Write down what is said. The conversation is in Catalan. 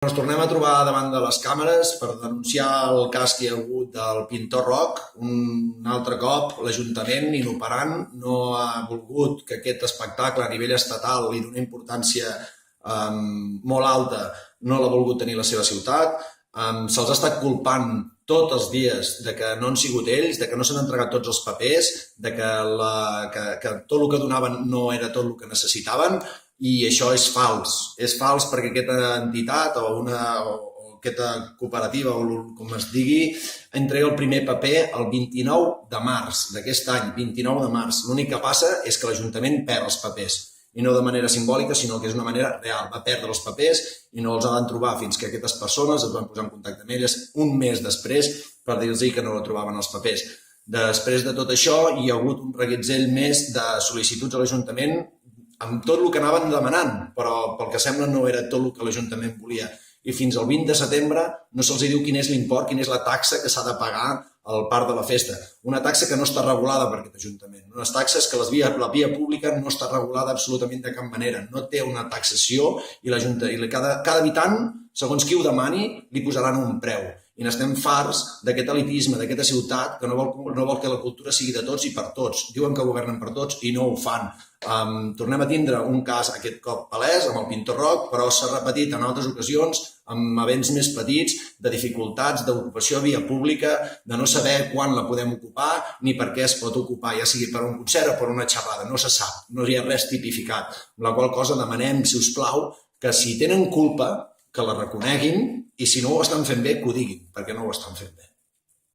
Ens tornem a trobar davant de les càmeres per denunciar el cas que hi ha hagut del Pintor Rock. Un altre cop l'Ajuntament, inoperant, no ha volgut que aquest espectacle a nivell estatal li doni importància molt alta, no l'ha volgut tenir a la seva ciutat. Se'ls ha estat culpant tots els dies de que no han sigut ells, de que no s'han entregat tots els papers, de que tot el que donaven no era tot el que necessitaven, i això és fals. És fals perquè aquesta entitat o aquesta cooperativa, o com es digui, entrega el primer paper el 29 de març d'aquest any, 29 de març. L'únic que passa és que l'Ajuntament perd els papers, i no de manera simbòlica, sinó que és una manera real. Va perdre els papers i no els van trobar fins que aquestes persones es van posar en contacte amb elles un mes després per dir-los que no trobaven els papers. Després de tot això, hi ha hagut un reguitzell més de sol·licituds a l'Ajuntament amb tot el que anaven demanant, però pel que sembla no era tot el que l'Ajuntament volia. I fins al 20 de setembre no se'ls diu quin és l'import, quina és la taxa que s'ha de pagar al parc de la festa. Una taxa que no està regulada per aquest Ajuntament. Unes taxes que la via pública no està regulada absolutament de cap manera. No té una taxació i cada habitant, segons qui ho demani, li posaran un preu. I n'estem farts d'aquest elitisme, d'aquesta ciutat que no vol que la cultura sigui de tots i per tots. Diuen que governen per tots i no ho fan. Tornem a tindre un cas aquest cop palès amb el Pintor Rock, però s'ha repetit en altres ocasions amb events més petits, de dificultats d'ocupació a via pública, de no saber quan la podem ocupar ni per què es pot ocupar, ja sigui per un concert o per una xerrada, no se sap, no hi ha res tipificat. Amb la qual cosa demanem, si us plau, que si tenen culpa, que la reconeguin, i si no ho estan fent bé, que ho diguin, perquè no ho estan fent bé.